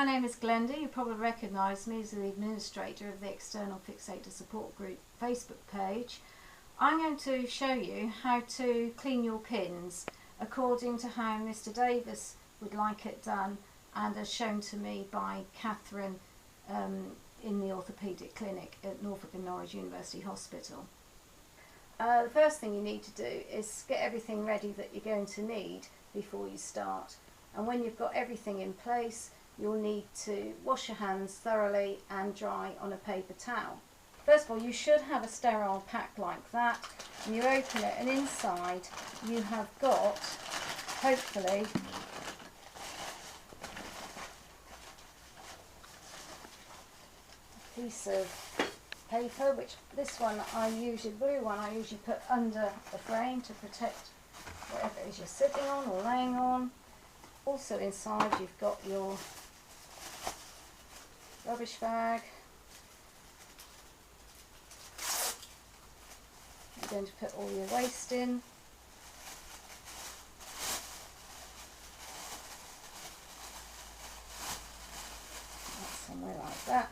my name is Glenda. You probably recognise me as the administrator of the External Fixator Support Group Facebook page. I'm going to show you how to clean your pins according to how Mr. Davis would like it done and as shown to me by Catherine in the orthopaedic clinic at Norfolk and Norwich University Hospital. The first thing you need to do is get everything ready that you're going to need before you start. And when you've got everything in place, you'll need to wash your hands thoroughly and dry on a paper towel. First of all, you should have a sterile pack like that, and you open it and inside you have got, hopefully, a piece of paper, which this one the blue one I usually put under the frame to protect whatever it is you're sitting on or laying on. Also inside you've got your rubbish bag. You're going to put all your waste in. That's somewhere like that.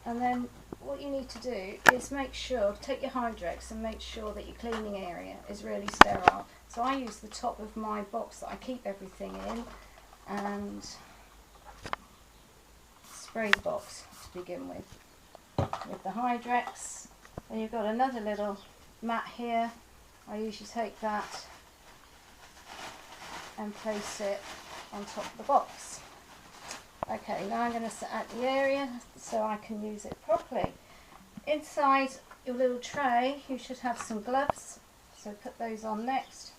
And then what you need to do is take your Hydrex and make sure that your cleaning area is really sterile. So I use the top of my box that I keep everything in and spray the box to begin with the Hydrex. Then you've got another little mat here. I usually take that and place it on top of the box. Okay, now I'm going to set out the area so I can use it properly. Inside your little tray you should have some gloves, so put those on next.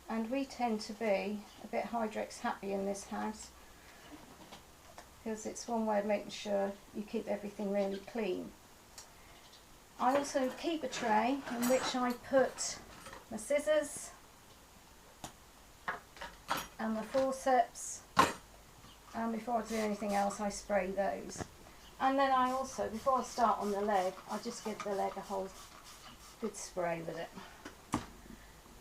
And we tend to be a bit Hydrex happy in this house because it's one way of making sure you keep everything really clean. I also keep a tray in which I put my scissors and the forceps, and before I do anything else I spray those. And then I also, before I start on the leg, I just give the leg a whole good spray with it.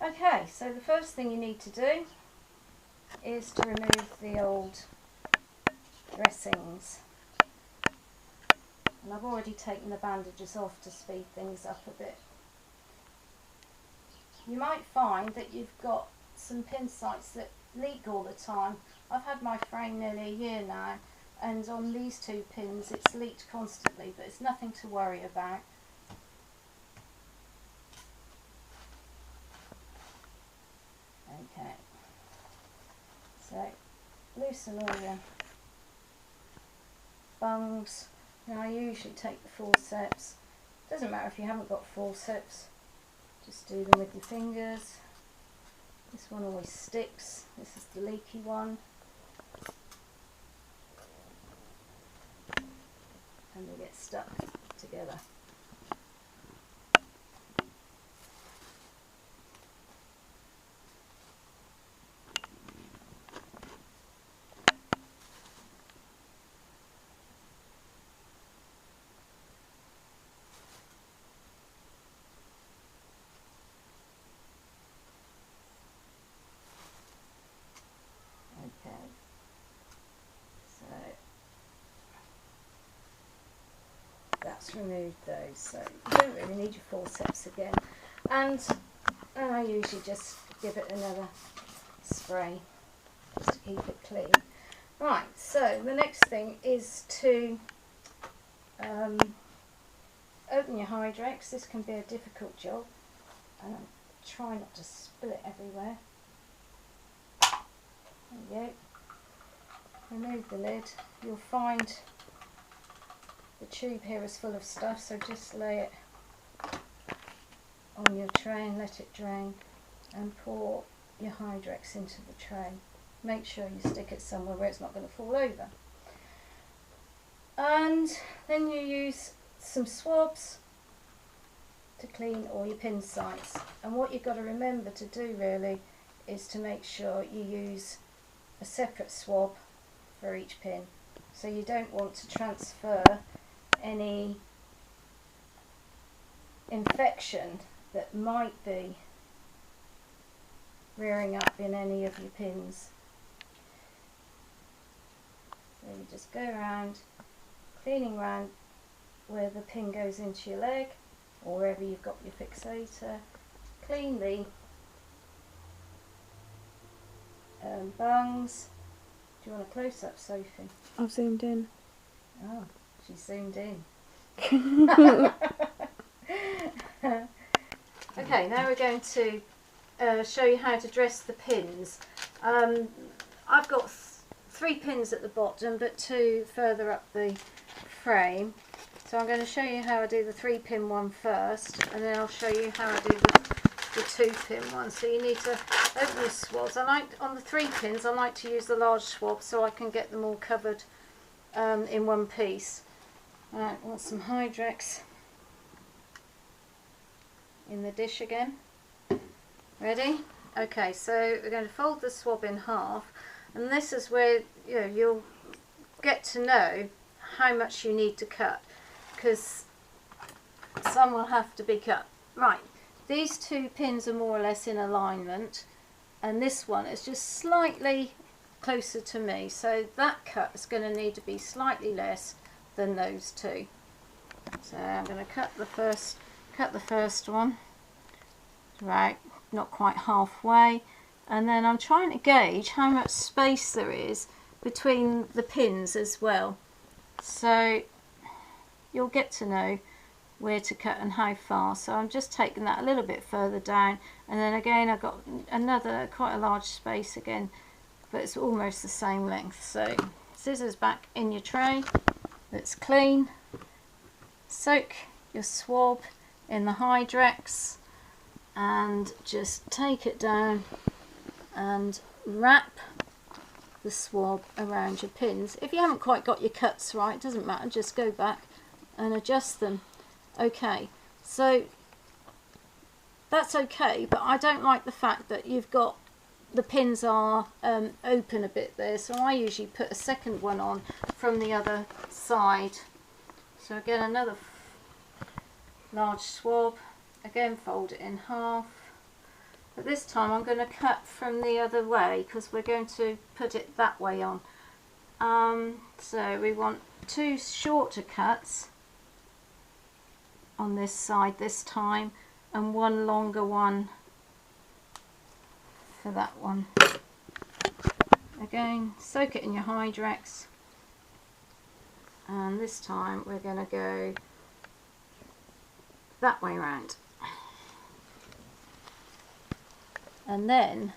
Okay, so the first thing you need to do is to remove the old dressings. And I've already taken the bandages off to speed things up a bit. You might find that you've got some pin sites that leak all the time. I've had my frame nearly a year now, and on these two pins it's leaked constantly, but it's nothing to worry about. Okay, so loosen all your bungs. Now I usually take the forceps. Doesn't matter if you haven't got forceps, just do them with your fingers. This one always sticks. This is the leaky one. And they get stuck together. That's removed those, so you don't really need your forceps again. And I usually just give it another spray just to keep it clean. Right, so the next thing is to open your Hydrex. This can be a difficult job, and try not to spill it everywhere. There you go. Remove the lid. You'll find the tube here is full of stuff, so just lay it on your tray and let it drain, and pour your Hydrex into the tray. Make sure you stick it somewhere where it's not going to fall over. And then you use some swabs to clean all your pin sites. And what you've got to remember to do really is to make sure you use a separate swab for each pin. So you don't want to transfer any infection that might be rearing up in any of your pins. So you just go around, cleaning around where the pin goes into your leg or wherever you've got your fixator. Clean the bungs. Do you want a close-up, Sophie? I've zoomed in. Oh, she's zoomed in. Okay, now we're going to show you how to dress the pins. I've got 3 pins at the bottom but 2 further up the frame. So I'm going to show you how I do the 3-pin one first, and then I'll show you how I do the 2-pin one. So you need to open the swabs. On the 3 pins I like to use the large swab so I can get them all covered in one piece. Right, want some Hydrex in the dish again. Ready? Okay, so we're going to fold the swab in half, and this is where you'll get to know how much you need to cut, because some will have to be cut. Right, these 2 pins are more or less in alignment, and this one is just slightly closer to me, so that cut is going to need to be slightly less than those 2. So I'm going to cut the first one, right, not quite halfway, and then I'm trying to gauge how much space there is between the pins as well, so you'll get to know where to cut and how far. So I'm just taking that a little bit further down, and then again I've got another quite a large space again, but it's almost the same length. So scissors back in your tray that's clean, soak your swab in the Hydrex and just take it down and wrap the swab around your pins. If you haven't quite got your cuts right, it doesn't matter, just go back and adjust them. Okay, so that's okay, but I don't like the fact that you've got the pins are open a bit there, so I usually put a second one on from the other side. So again, another large swab, again fold it in half, but this time I'm going to cut from the other way because we're going to put it that way on. So we want 2 shorter cuts on this side this time, and 1 longer one for that one. Again, soak it in your Hydrex, and this time we're going to go that way round. And then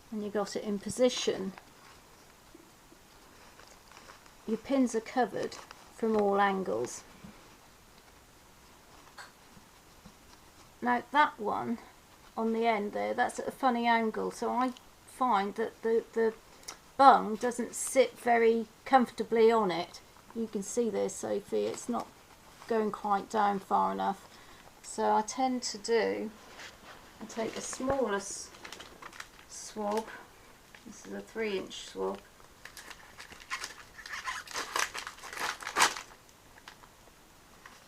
when you got it in position, your pins are covered from all angles. Now that one on the end there, that's at a funny angle, so I find that the bung doesn't sit very comfortably on it. You can see there, Sophie, it's not going quite down far enough. So I tend to do, I take a smaller swab, this is a 3-inch swab,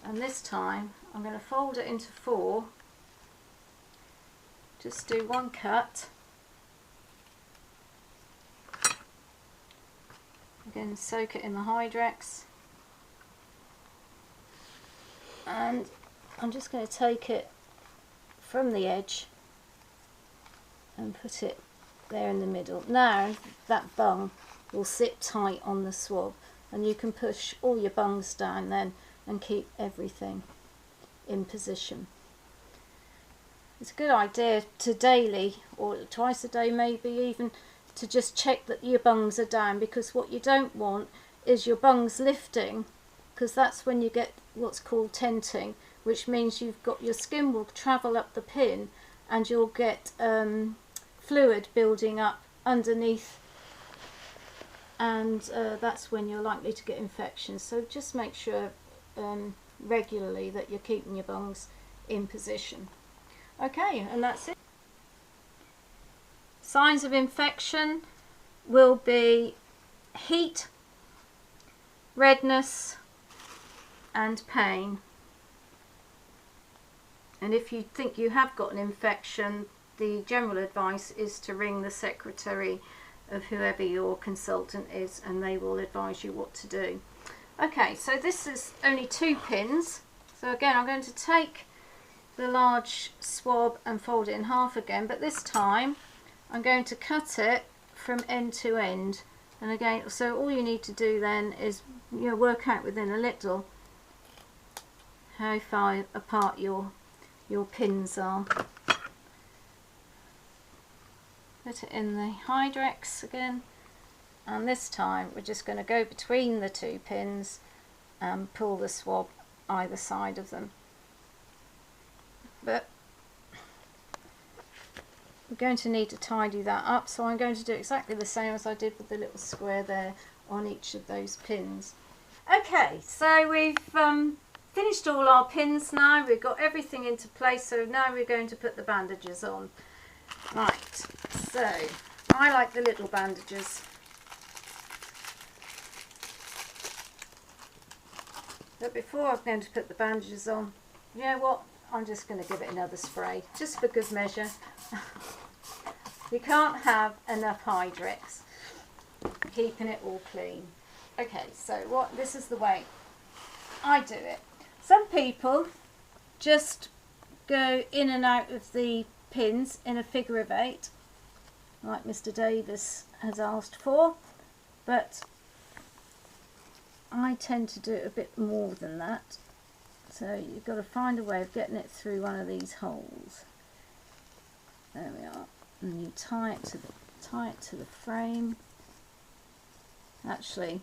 and this time I'm going to fold it into 4. Just do 1 cut, again soak it in the Hydrex, and I'm just going to take it from the edge and put it there in the middle. Now that bung will sit tight on the swab, and you can push all your bungs down then and keep everything in position. It's a good idea to daily, or twice a day maybe even, to just check that your bungs are down, because what you don't want is your bungs lifting, because that's when you get what's called tenting, which means you've got your skin will travel up the pin and you'll get fluid building up underneath, and that's when you're likely to get infections. So just make sure regularly that you're keeping your bungs in position. Okay, and that's it. Signs of infection will be heat, redness and pain. And if you think you have got an infection, the general advice is to ring the secretary of whoever your consultant is, and they will advise you what to do. Okay, so this is only 2 pins. So again, I'm going to take the large swab and fold it in half again, but this time I'm going to cut it from end to end. And again, so all you need to do then is, you know, work out within a little how far apart your pins are. Put it in the hydrex again, and this time we're just going to go between the 2 pins and pull the swab either side of them. But we're going to need to tidy that up, so I'm going to do exactly the same as I did with the little square there on each of those pins. Okay, so we've finished all our pins now. We've got everything into place, so now we're going to put the bandages on. Right, so I like the little bandages. But before I'm going to put the bandages on, you know what? I'm just going to give it another spray, just for good measure. You can't have enough hydrex, keeping it all clean. Okay, so this is the way I do it. Some people just go in and out of the pins in a figure of 8, like Mr. Davis has asked for, but I tend to do it a bit more than that. So you've got to find a way of getting it through one of these holes. There we are. And you tie it to the frame. Actually,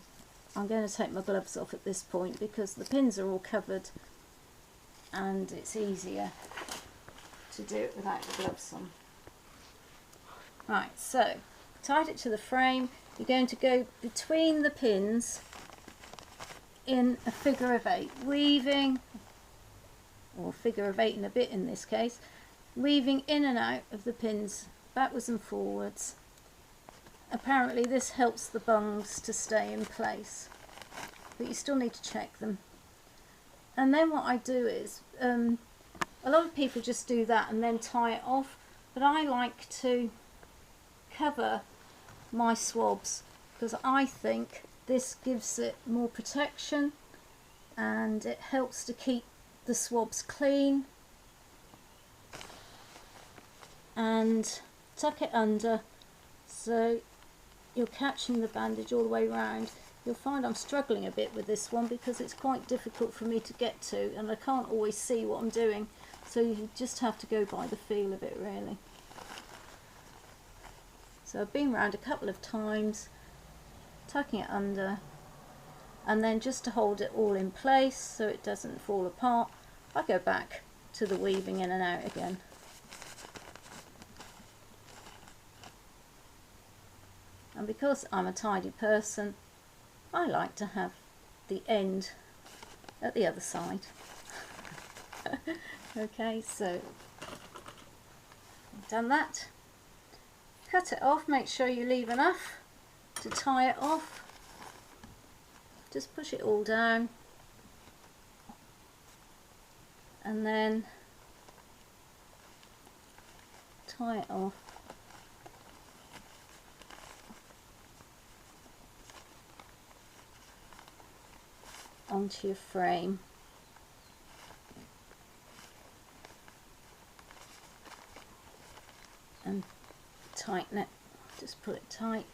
I'm going to take my gloves off at this point because the pins are all covered and it's easier to do it without the gloves on. Right, so tied it to the frame. You're going to go between the pins in a figure of 8, weaving, or figure of 8 and a bit in this case, weaving in and out of the pins backwards and forwards. Apparently this helps the bungs to stay in place, but you still need to check them. And then what I do is, a lot of people just do that and then tie it off, but I like to cover my swabs because I think this gives it more protection and it helps to keep the swabs clean. And tuck it under so you're catching the bandage all the way around. You'll find I'm struggling a bit with this one because it's quite difficult for me to get to and I can't always see what I'm doing, so you just have to go by the feel of it really. So I've been around a couple of times, tucking it under, and then just to hold it all in place so it doesn't fall apart, I go back to the weaving in and out again. And because I'm a tidy person, I like to have the end at the other side. Okay, so I've done that. Cut it off, make sure you leave enough to tie it off. Just push it all down and then tie it off. Onto your frame. And tighten it, just pull it tight.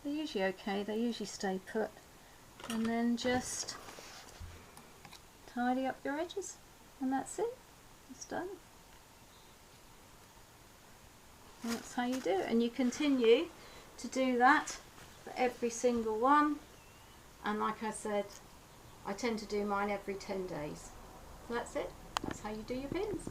They're usually okay, they usually stay put. And then just tidy up your edges and that's it, it's done. And that's how you do it, and you continue to do that for every single one. And like I said, I tend to do mine every 10 days. So that's it, that's how you do your pins.